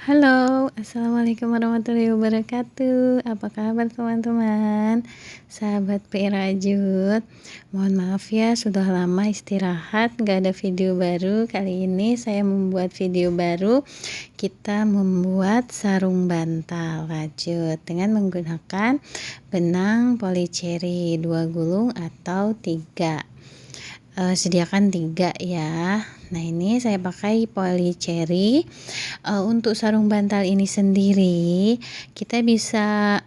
Halo, assalamualaikum warahmatullahi wabarakatuh. Apa kabar teman-teman? Sahabat P Rajut. Mohon maaf ya, sudah lama istirahat, gak ada video baru. Kali ini saya membuat video baru. Kita membuat sarung bantal rajut dengan menggunakan benang polycherry 2 gulung atau 3. Sediakan 3 ya. Nah, ini saya pakai polycherry. Untuk sarung bantal ini sendiri kita bisa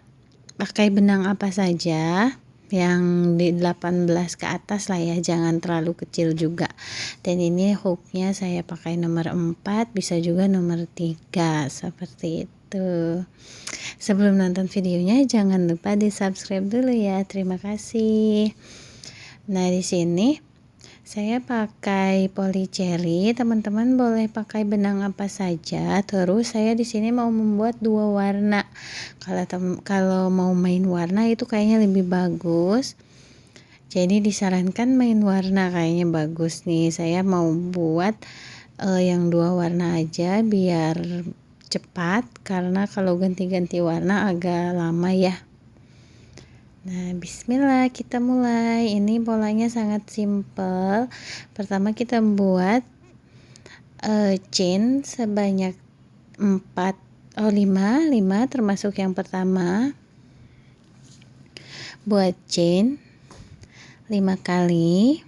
pakai benang apa saja yang di 18 ke atas lah ya, jangan terlalu kecil juga. Dan ini hooknya saya pakai nomor 4, bisa juga nomor 3 seperti itu. Sebelum nonton videonya jangan lupa di subscribe dulu ya, terima kasih. Nah, di sini saya pakai polycherry, teman-teman boleh pakai benang apa saja. Terus saya di sini mau membuat 2 warna. Kalau mau main warna itu kayaknya lebih bagus. Jadi disarankan main warna kayaknya bagus nih. Saya mau buat yang 2 warna aja biar cepat, karena kalau ganti-ganti warna agak lama ya. Nah, bismillah, kita mulai. Ini polanya sangat simple. Pertama kita buat chain sebanyak 5 termasuk yang pertama. Buat chain 5 kali.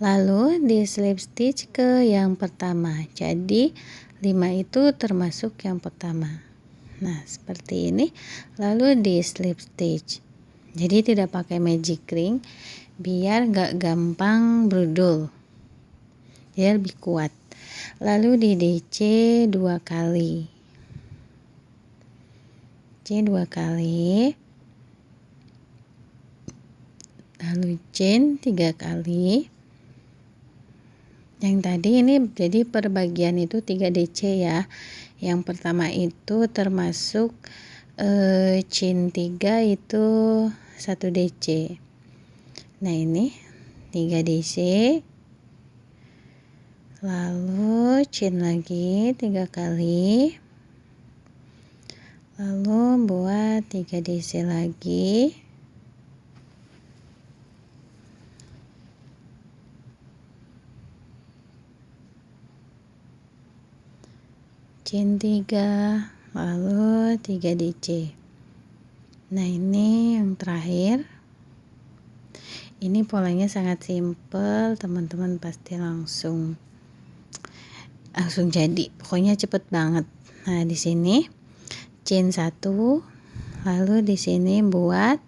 Lalu di slip stitch ke yang pertama. Jadi 5 itu termasuk yang pertama. Nah, seperti ini. Lalu di slip stitch. Jadi tidak pakai magic ring biar gak gampang brudul, biar lebih kuat. Lalu di DC 2 kali, C 2 kali, lalu chain 3 kali. Yang tadi ini jadi perbagian itu 3 DC ya. Yang pertama itu termasuk chain 3 itu 1 DC. Nah, ini 3 DC, lalu chain lagi 3 kali, lalu buat 3 DC lagi, chain 3, lalu 3 DC. Nah, ini yang terakhir. Ini polanya sangat simple, teman-teman pasti langsung jadi. Pokoknya cepet banget. Nah, di sini chain 1, lalu di sini buat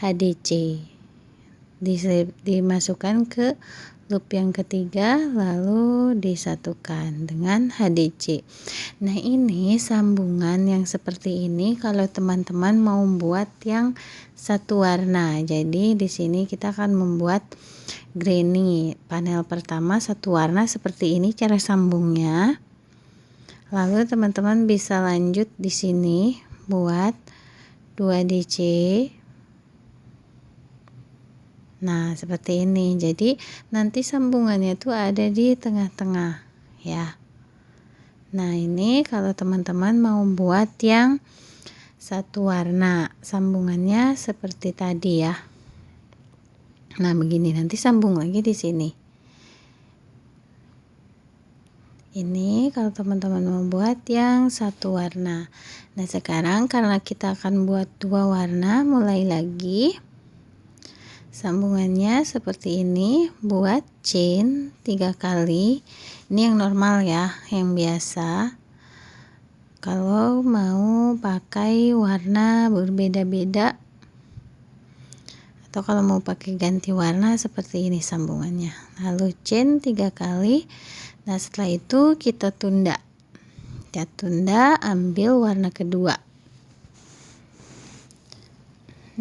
HDC. Dimasukkan ke loop yang ketiga, lalu disatukan dengan HDC. Nah, ini sambungan yang seperti ini kalau teman-teman mau buat yang satu warna. Jadi di sini kita akan membuat granny. Panel pertama satu warna seperti ini cara sambungnya. Lalu teman-teman bisa lanjut di sini buat 2 DC. Nah, seperti ini. Jadi nanti sambungannya tuh ada di tengah-tengah ya. Nah, ini kalau teman-teman mau buat yang satu warna, sambungannya seperti tadi ya. Nah, begini, nanti sambung lagi di sini. Ini kalau teman-teman mau buat yang satu warna. Nah, sekarang karena kita akan buat 2 warna, mulai lagi. Sambungannya seperti ini, buat chain 3 kali. Ini yang normal ya, yang biasa. Kalau mau pakai warna berbeda-beda atau kalau mau pakai ganti warna seperti ini sambungannya. Lalu chain 3 kali. Nah, setelah itu kita tunda. Kita tunda, ambil warna kedua.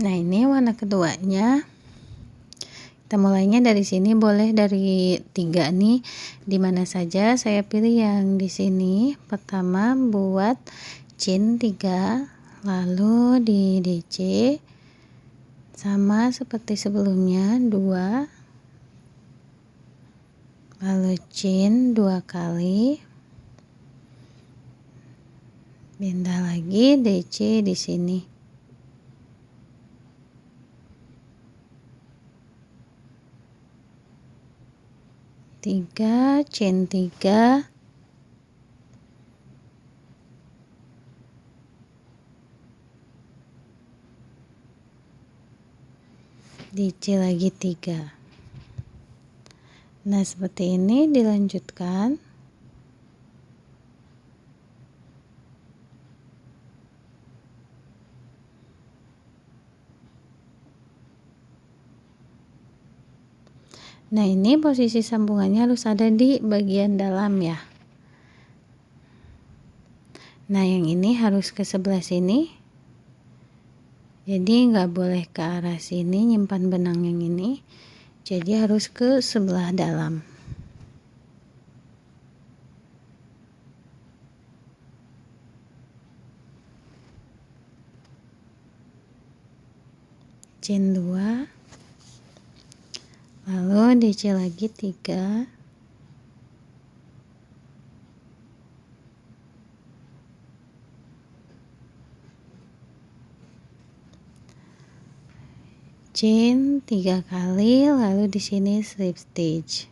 Nah, ini warna keduanya. Kita mulainya dari sini, boleh dari 3 nih, dimana saja. Saya pilih yang di sini. Pertama buat chain 3, lalu di DC sama seperti sebelumnya 2, lalu chain 2 kali, pindah lagi DC di sini. 3 chain 3, DC lagi 3. Nah, seperti ini dilanjutkan. Nah, ini posisi sambungannya harus ada di bagian dalam ya. Nah, yang ini harus ke sebelah sini. Jadi nggak boleh ke arah sini nyimpan benang yang ini. Jadi harus ke sebelah dalam. Chain 2. Lalu DC lagi 3. Chain 3 kali, lalu di sini slip stitch.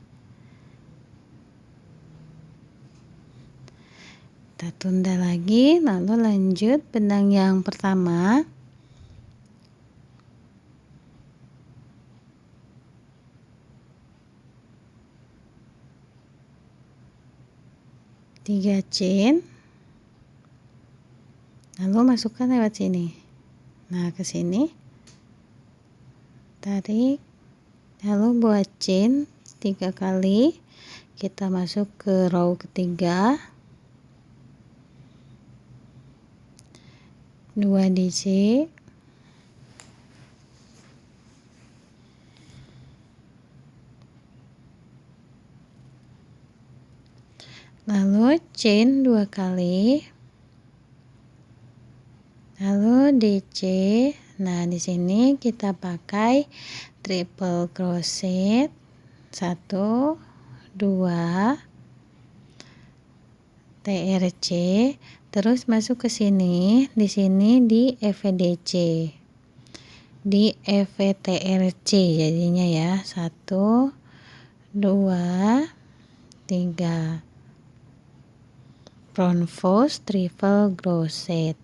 Kita tunda lagi, lalu lanjut benang yang pertama. Tiga chain, lalu masukkan lewat sini. Nah, ke sini tarik, lalu buat chain 3 kali. Kita masuk ke row ketiga, 2 DC, lalu chain 2 kali, lalu DC. Nah, di sini kita pakai triple crochet 1 2 TRC, terus masuk ke sini, di sini di FVDC, di FVTRC jadinya ya, 1 2 3 front fold triple crochet,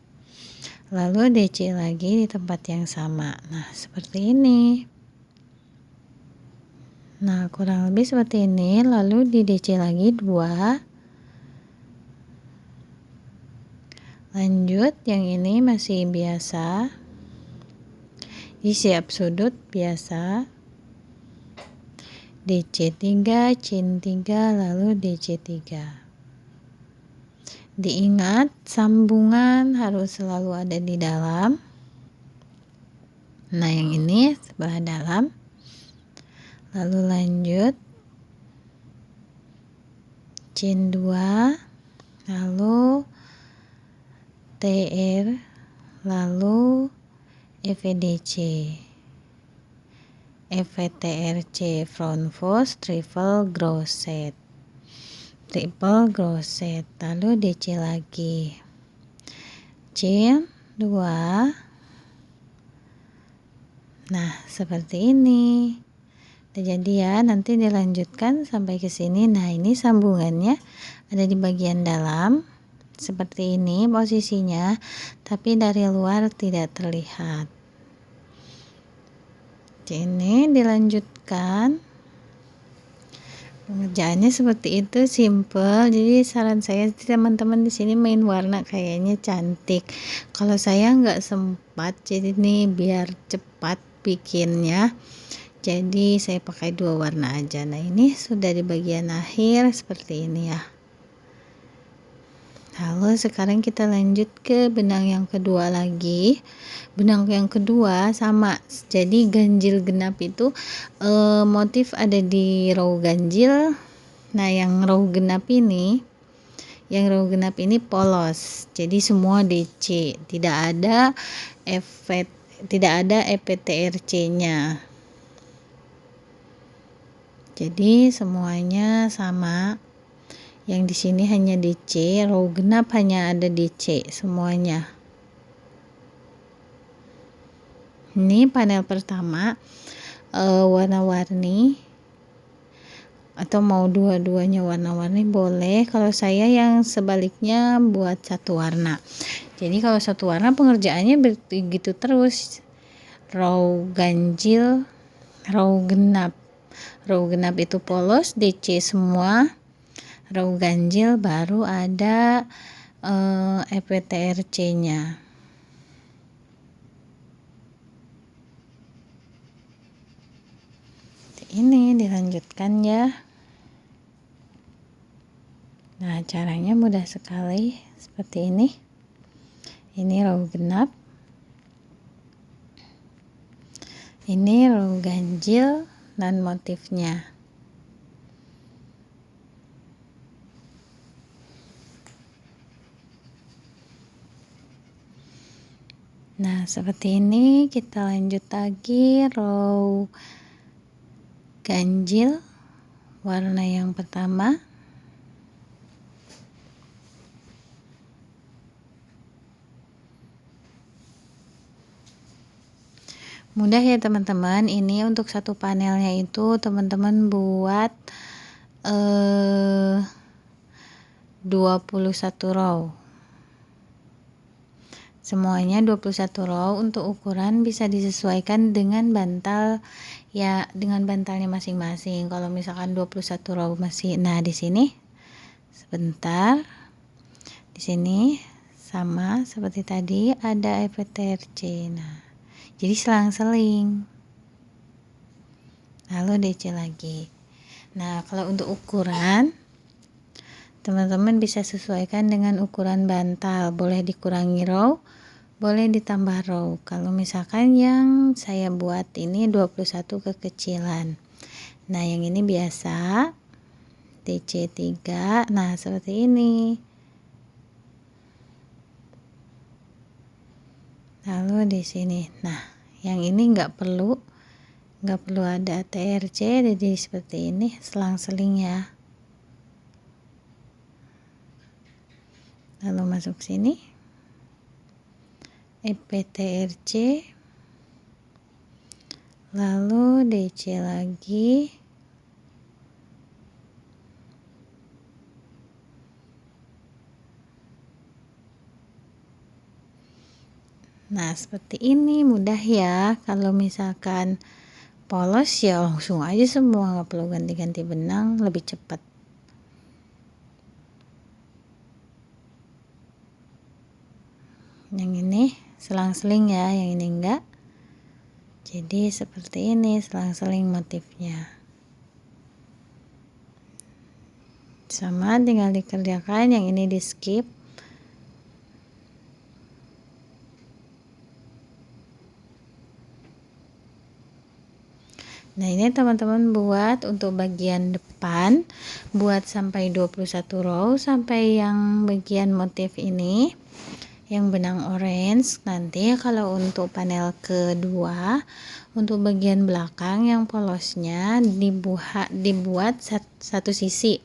lalu DC lagi di tempat yang sama. Nah, seperti ini. Nah, kurang lebih seperti ini. Lalu di DC lagi 2. Lanjut, yang ini masih biasa, di siap sudut biasa, DC 3, chain 3, lalu DC 3. Diingat, sambungan harus selalu ada di dalam. Nah, yang ini sebelah dalam. Lalu lanjut chain 2, lalu TR, lalu FVDC, FVTRC front fold triple crochet, lalu DC lagi, chain 2. Nah, seperti ini. Jadi ya, nanti dilanjutkan sampai ke sini. Nah, ini sambungannya ada di bagian dalam seperti ini posisinya, tapi dari luar tidak terlihat. Ini dilanjutkan. Pengerjaannya seperti itu, simple. Jadi saran saya teman-teman di sini main warna kayaknya cantik. Kalau saya nggak sempat, jadi nih biar cepat bikinnya, jadi saya pakai 2 warna aja. Nah, ini sudah di bagian akhir seperti ini ya. Lalu sekarang kita lanjut ke benang yang kedua lagi. Benang yang kedua sama, jadi ganjil genap itu motif ada di row ganjil. Nah, yang row genap ini polos, jadi semua DC, tidak ada EPTRC nya, jadi semuanya sama. Yang di sini hanya DC, row genap hanya ada DC semuanya. Ini panel pertama warna-warni, atau mau dua-duanya warna-warni boleh. Kalau saya yang sebaliknya buat satu warna. Jadi kalau satu warna pengerjaannya begitu terus, row ganjil, row genap. Row genap itu polos, DC semua. Row ganjil baru ada EPTRC-nya. Ini dilanjutkan ya. Nah, caranya mudah sekali seperti ini. Ini row genap. Ini row ganjil dan motifnya. Nah, seperti ini. Kita lanjut lagi row ganjil warna yang pertama. Mudah ya teman-teman. Ini untuk satu panelnya itu teman-teman buat 21 row. Semuanya 21 row. Untuk ukuran bisa disesuaikan dengan bantal ya, dengan bantalnya masing-masing. Kalau misalkan 21 row masih, nah di sini sebentar, di sini sama seperti tadi ada EPTRC. Nah, jadi selang-seling, lalu DC lagi. Nah, kalau untuk ukuran teman-teman bisa sesuaikan dengan ukuran bantal, boleh dikurangi row, boleh ditambah row. Kalau misalkan yang saya buat ini 21 kekecilan. Nah, yang ini biasa DC 3. Nah, seperti ini. Lalu di sini. Nah, yang ini nggak perlu ada TRC, jadi seperti ini, selang-seling ya. Lalu masuk sini, EPTRC, lalu DC lagi. Nah, seperti ini, mudah ya. Kalau misalkan polos ya langsung aja semua, nggak perlu ganti-ganti benang, lebih cepat. Yang ini selang-seling ya, yang ini enggak. Jadi seperti ini selang-seling motifnya. Sama, tinggal dikerjakan, yang ini di skip. Nah, ini teman-teman buat untuk bagian depan, buat sampai 21 row, sampai yang bagian motif ini yang benang orange. Nanti kalau untuk panel kedua, untuk bagian belakang yang polosnya dibuat satu sisi.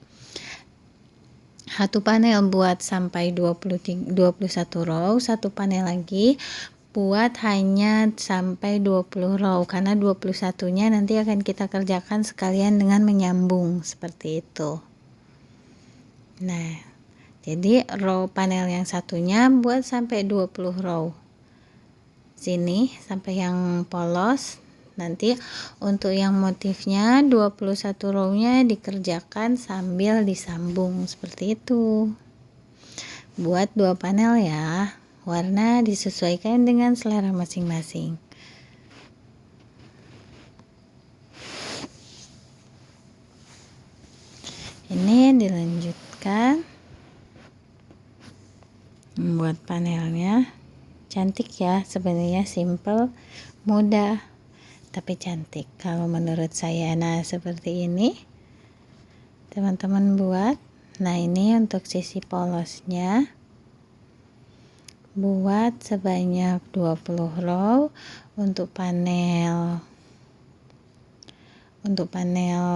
Satu panel buat sampai 21 row, satu panel lagi buat hanya sampai 20 row, karena 21-nya nanti akan kita kerjakan sekalian dengan menyambung seperti itu. Nah, jadi row panel yang satunya buat sampai 20 row. Sini sampai yang polos. Nanti untuk yang motifnya 21 row-nya dikerjakan sambil disambung seperti itu. Buat 2 panel ya. Warna disesuaikan dengan selera masing-masing. Ini dilanjutkan. Membuat panelnya cantik ya, sebenarnya simple, mudah, tapi cantik kalau menurut saya. Nah, seperti ini teman-teman buat. Nah, ini untuk sisi polosnya buat sebanyak 20 row. Untuk panel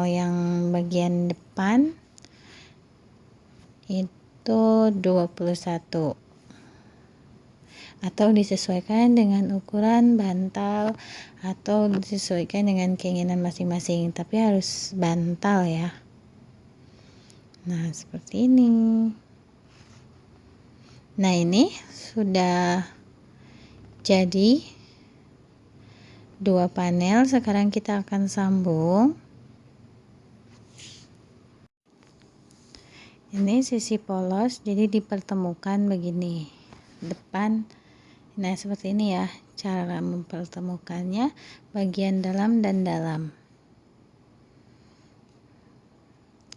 yang bagian depan itu 21, atau disesuaikan dengan ukuran bantal atau disesuaikan dengan keinginan masing-masing, tapi harus bantal ya. Nah, seperti ini. Nah, ini sudah jadi 2 panel. Sekarang kita akan sambung. Ini sisi polos, jadi dipertemukan begini depan. Nah, seperti ini ya cara mempertemukannya, bagian dalam dan dalam.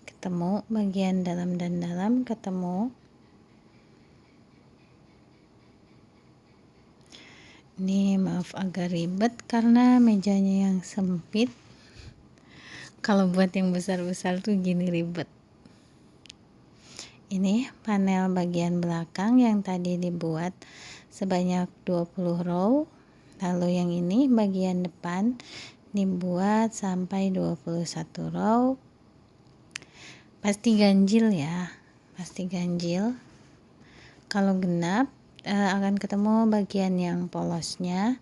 Ketemu bagian dalam dan dalam, ketemu. Ini maaf agak ribet karena mejanya yang sempit. Kalau buat yang besar-besar tuh gini ribet. Ini panel bagian belakang yang tadi dibuat sebanyak 20 row. Lalu yang ini bagian depan dibuat sampai 21 row. Pasti ganjil ya, pasti ganjil. Kalau genap akan ketemu bagian yang polosnya.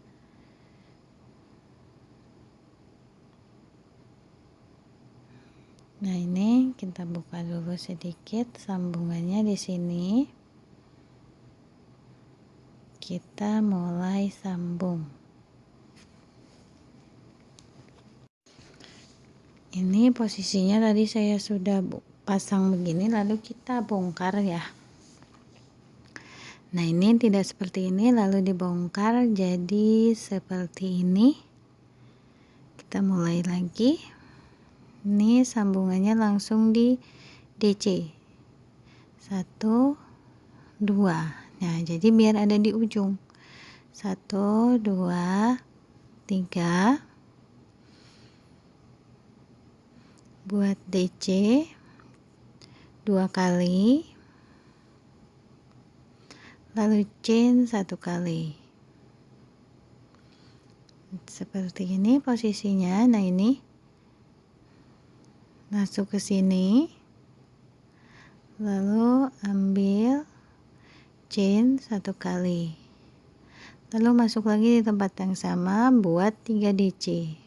Nah, ini kita buka dulu sedikit sambungannya di sini. Kita mulai sambung. Ini posisinya tadi saya sudah pasang begini, lalu kita bongkar ya. Nah, ini tidak seperti ini lalu dibongkar jadi seperti ini. Kita mulai lagi. Ini sambungannya langsung di DC 1 2. Nah, jadi biar ada di ujung 1 2 3. Buat DC 2 kali, lalu chain 1 kali. Seperti ini posisinya. Nah, ini masuk ke sini, lalu ambil chain 1 kali, lalu masuk lagi di tempat yang sama, buat 3 DC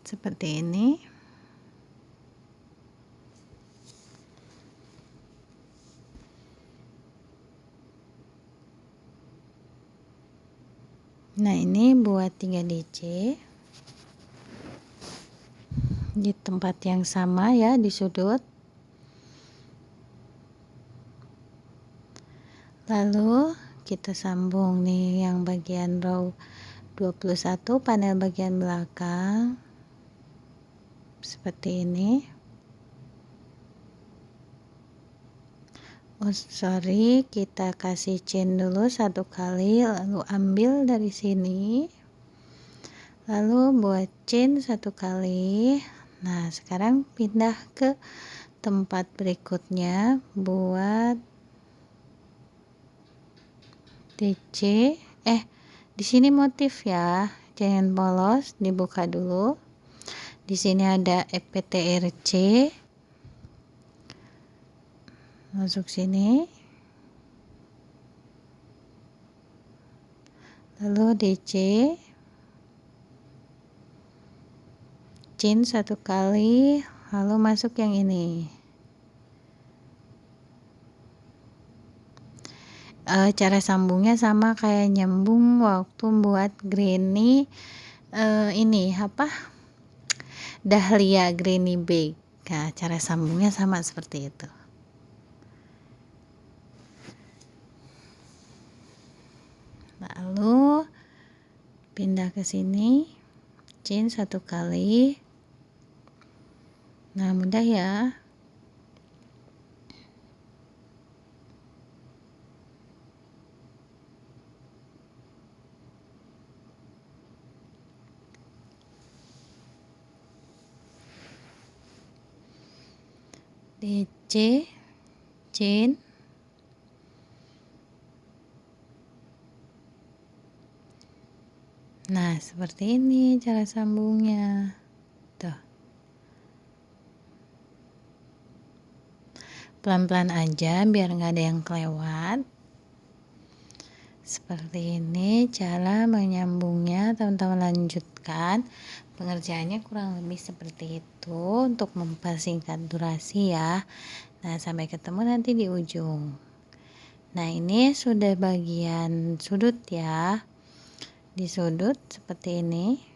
seperti ini. Nah, ini buat 3 DC di tempat yang sama ya, di sudut. Lalu kita sambung nih yang bagian row 21 panel bagian belakang seperti ini. Oh sorry, kita kasih chain dulu 1 kali, lalu ambil dari sini, lalu buat chain 1 kali. Nah, sekarang pindah ke tempat berikutnya, buat DC. Di sini motif ya, jangan polos, dibuka dulu. Di sini ada FPTRC, masuk sini, lalu DC, chain 1 kali, lalu masuk yang ini. Cara sambungnya sama kayak nyambung waktu buat granny ini apa, dahlia granny bag. Nah, cara sambungnya sama seperti itu. Lalu pindah ke sini, chain 1 kali. Nah, mudah ya. DC, chain, nah seperti ini cara sambungnya tuh. pelan-pelan aja biar nggak ada yang kelewat. Seperti ini cara menyambungnya, teman-teman lanjutkan. Pengerjaannya kurang lebih seperti itu untuk mempersingkat durasi ya. Nah, sampai ketemu nanti di ujung. Nah, ini sudah bagian sudut ya. Di sudut seperti ini.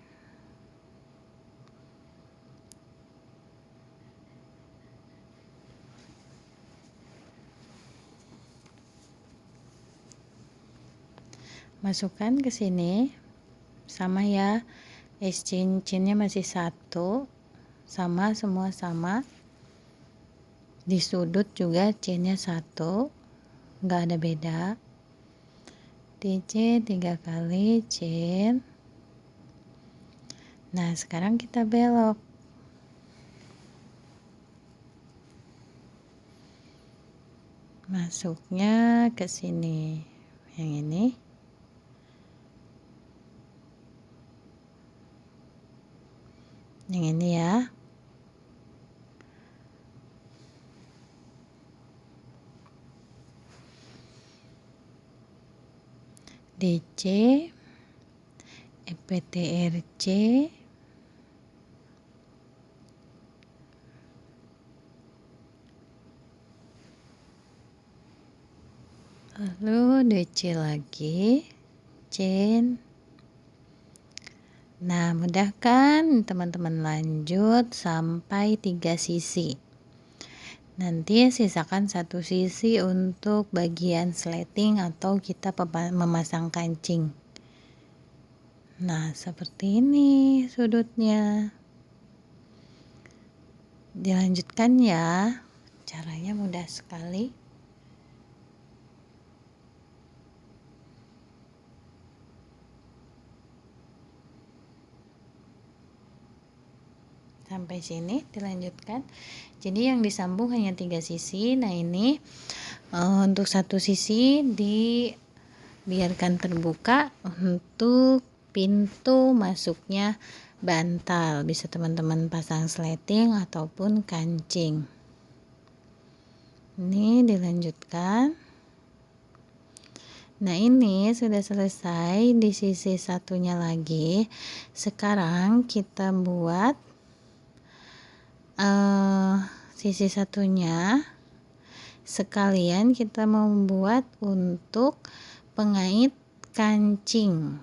Masukkan ke sini. Sama ya. Cincinnya masih satu. Sama, semua sama. Di sudut juga cinnya satu. Nggak ada beda. DC 3 kali cin. Nah, sekarang kita belok. Masuknya ke sini. Yang ini. Yang ini ya. DC EPTRC lalu DC lagi cin. Nah, mudahkan teman-teman lanjut sampai 3 sisi. Nanti sisakan 1 sisi untuk bagian sleting atau kita memasang kancing. Nah, seperti ini sudutnya. Dilanjutkan ya. Caranya mudah sekali. Sampai sini dilanjutkan. Jadi yang disambung hanya 3 sisi. Nah, ini untuk 1 sisi dibiarkan terbuka untuk pintu masuknya bantal. Bisa teman-teman pasang sleting ataupun kancing. Ini dilanjutkan. Nah, ini sudah selesai di sisi satunya lagi. Sekarang kita buat sisi satunya sekalian kita membuat untuk pengait kancing.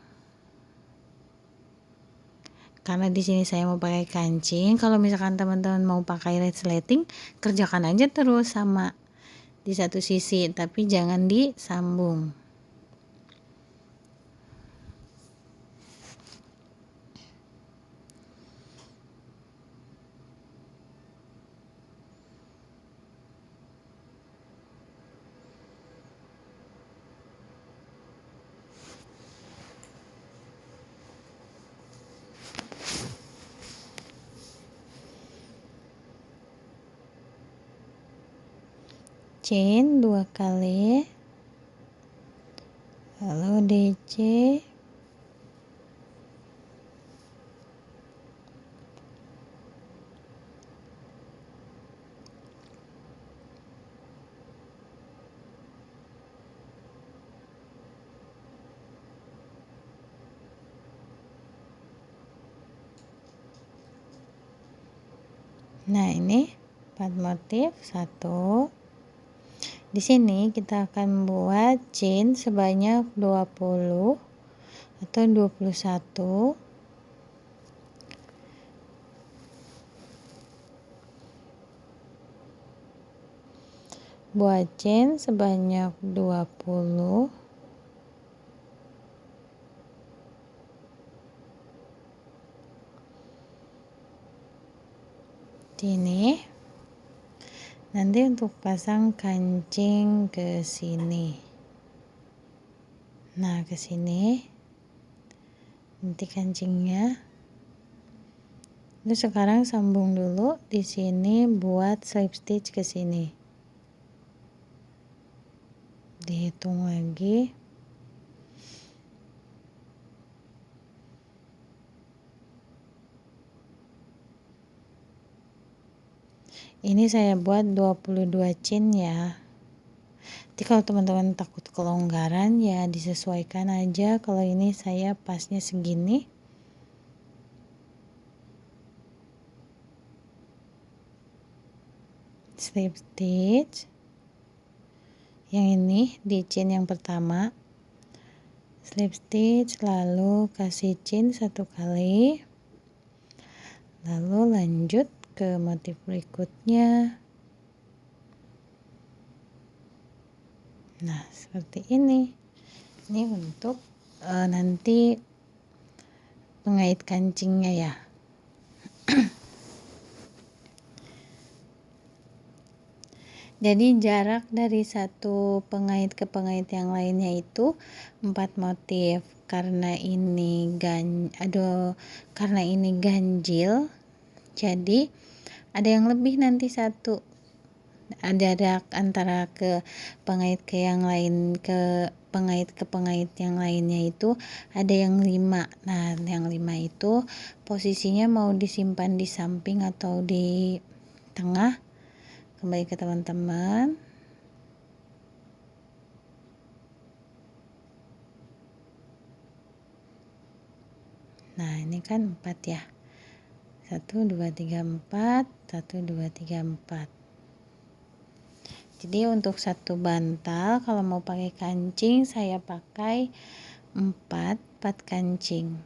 Karena di sini saya mau pakai kancing. Kalau misalkan teman-teman mau pakai resleting, kerjakan aja terus sama di satu sisi, tapi jangan disambung. Chain 2 kali, lalu DC, nah ini 4 motif 1. Di sini kita akan buat chain sebanyak 20 atau 21. Buat chain sebanyak 20. Ini nanti untuk pasang kancing ke sini. Nah, ke sini nanti kancingnya. Terus sekarang sambung dulu di sini buat slip stitch ke sini. Dihitung lagi. Ini saya buat 22 cin ya. Jadi kalau teman-teman takut kelonggaran ya disesuaikan aja. Kalau ini saya pasnya segini. Slip stitch. Yang ini di cin yang pertama. Slip stitch, lalu kasih cin 1 kali. Lalu lanjut ke motif berikutnya. Nah, seperti ini. Ini untuk nanti pengait kancingnya ya. Jadi jarak dari satu pengait ke pengait yang lainnya itu 4 motif. Karena ini ganjil, jadi ada yang lebih nanti satu. Ada jarak antara ke pengait ke yang lain, ke pengait yang lainnya itu ada yang 5. Nah, yang 5 itu posisinya mau disimpan di samping atau di tengah, kembali ke teman-teman. Nah, ini kan 4 ya. 1 2 3 4, 1 2 3 4. Jadi untuk satu bantal kalau mau pakai kancing saya pakai 4 kancing.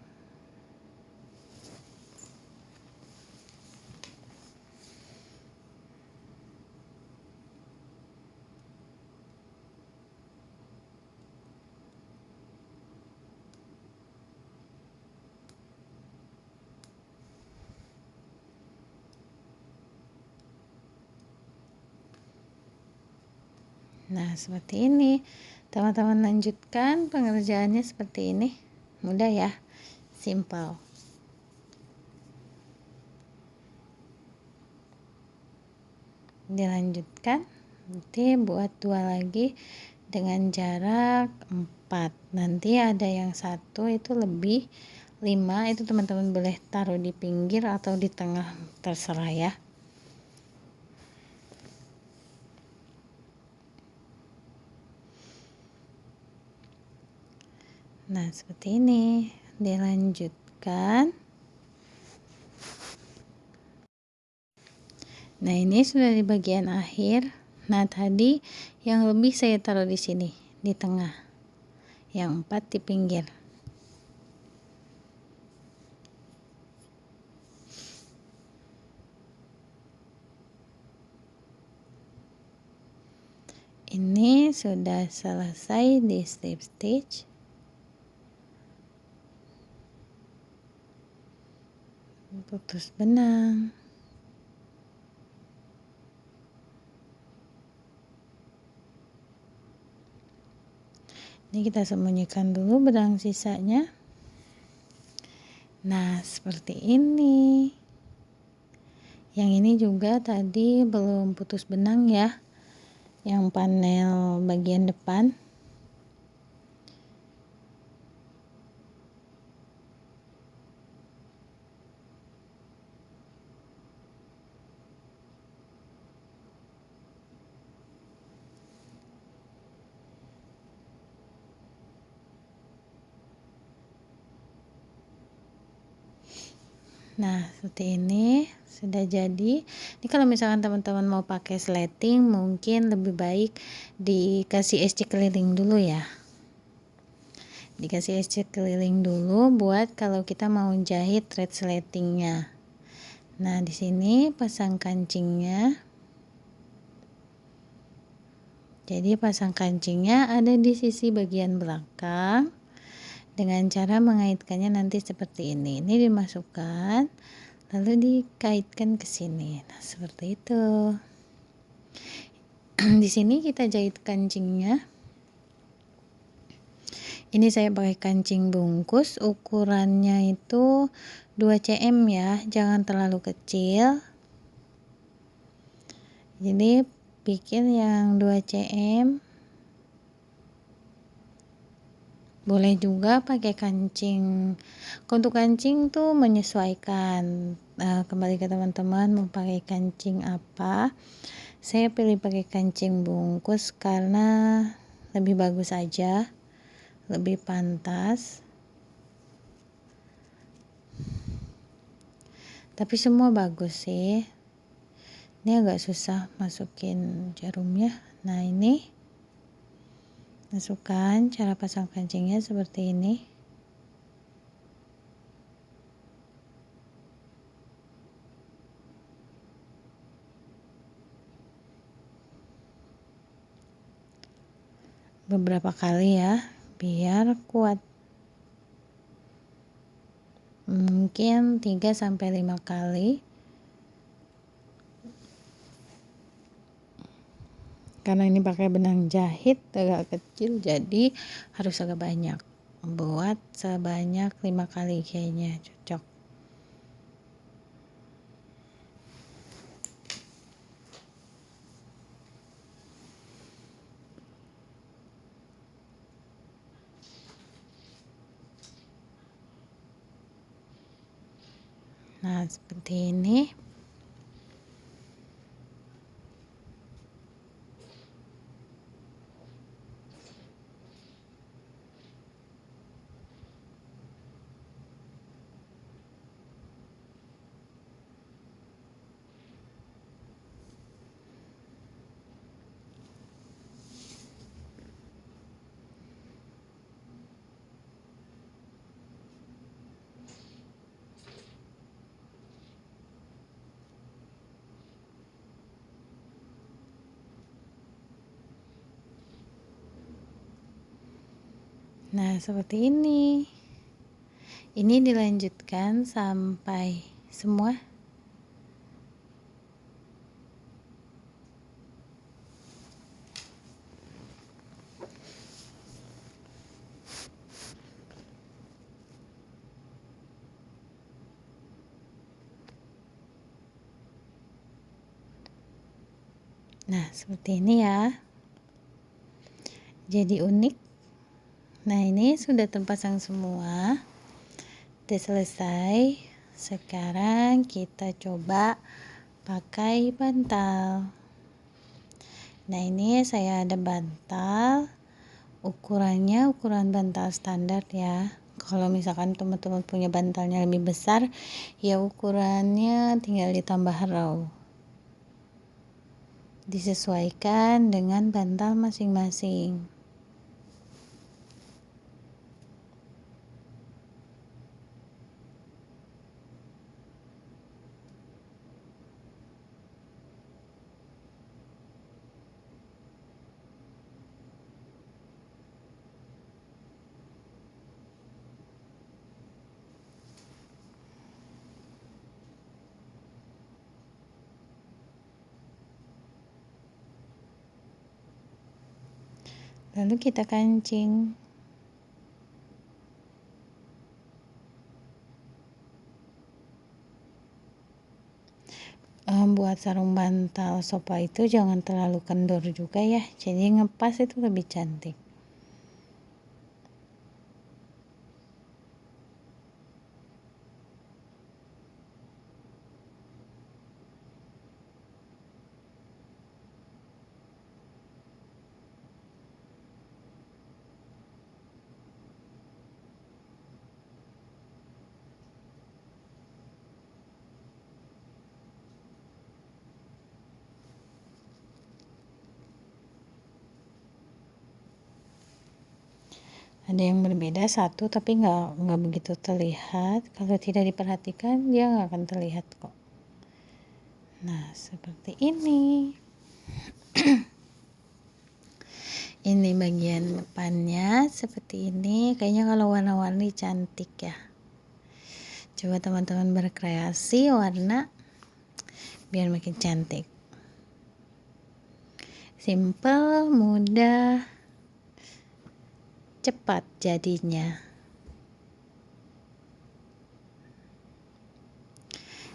Nah, seperti ini. Teman-teman lanjutkan pengerjaannya seperti ini. Mudah ya, simple. Dilanjutkan, nanti buat 2 lagi dengan jarak 4. Nanti ada yang satu itu lebih 5, itu teman-teman boleh taruh di pinggir atau di tengah, terserah ya. Nah, seperti ini. Dilanjutkan. Nah, ini sudah di bagian akhir. Nah, tadi yang lebih saya taruh di sini, di tengah. Yang 4 di pinggir. Ini sudah selesai di slip stitch. Putus benang. Ini kita sembunyikan dulu benang sisanya. Nah, seperti ini. Yang ini juga tadi belum putus benang ya. Yang panel bagian depan. Nah, seperti ini sudah jadi. Ini kalau misalkan teman-teman mau pakai sleting, mungkin lebih baik dikasih SC keliling dulu ya. Dikasih SC keliling dulu buat kalau kita mau jahit thread sletingnya. Nah, di sini pasang kancingnya. Jadi pasang kancingnya ada di sisi bagian belakang. Dengan cara mengaitkannya nanti seperti ini. Ini dimasukkan, lalu dikaitkan ke sini. Nah, seperti itu. Di sini kita jahit kancingnya. Ini saya pakai kancing bungkus, ukurannya itu 2 cm ya, jangan terlalu kecil. Jadi bikin yang 2 cm. Boleh juga pakai kancing. Untuk kancing tuh menyesuaikan kembali ke teman-teman mau pakai kancing apa. Saya pilih pakai kancing bungkus karena lebih bagus aja, lebih pantas. Tapi semua bagus sih. Ini agak susah masukin jarumnya. Nah, ini masukkan, cara pasang kancingnya seperti ini. Beberapa kali ya, biar kuat. Mungkin 3-5 kali. Karena ini pakai benang jahit agak kecil, jadi harus agak banyak. Buat sebanyak 5 kali kayaknya cocok. Nah, seperti ini. Nah, seperti ini. Ini dilanjutkan sampai semua. Nah, seperti ini ya. Jadi unik. Nah, ini sudah terpasang semua. Udah selesai. Sekarang kita coba pakai bantal. Nah, ini saya ada bantal. Ukurannya ukuran bantal standar ya. Kalau misalkan teman-teman punya bantalnya lebih besar, ya ukurannya tinggal ditambah raw. Disesuaikan dengan bantal masing-masing. Lalu kita kancing. Buat sarung bantal sofa itu jangan terlalu kendor juga ya, jadi ngepas itu lebih cantik. Ada yang berbeda satu, tapi nggak begitu terlihat. Kalau tidak diperhatikan dia nggak akan terlihat kok. Nah, seperti ini. Ini bagian depannya seperti ini. Kayaknya kalau warna-warni cantik ya. Coba teman-teman berkreasi warna biar makin cantik. Simple, mudah, cepat jadinya.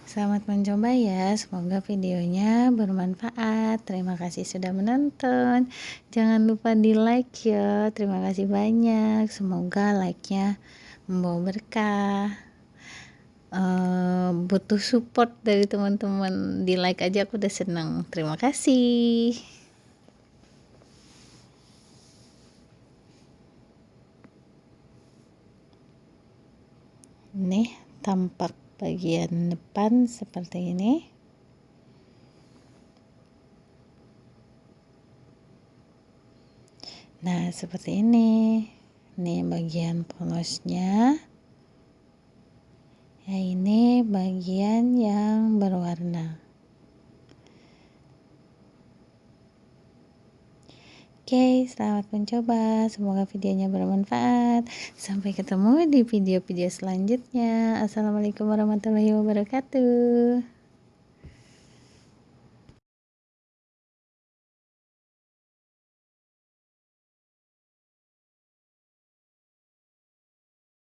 Selamat mencoba ya, semoga videonya bermanfaat. Terima kasih sudah menonton. Jangan lupa di like ya. Terima kasih banyak. Semoga like-nya membawa berkah. butuh support dari teman-teman, di like aja aku udah senang. Terima kasih. Nih tampak bagian depan seperti ini. Nah, seperti ini. Ini bagian polosnya. Ya, ini bagian yang berwarna. Oke, selamat mencoba. Semoga videonya bermanfaat. Sampai ketemu di video-video selanjutnya. Assalamualaikum warahmatullahi wabarakatuh.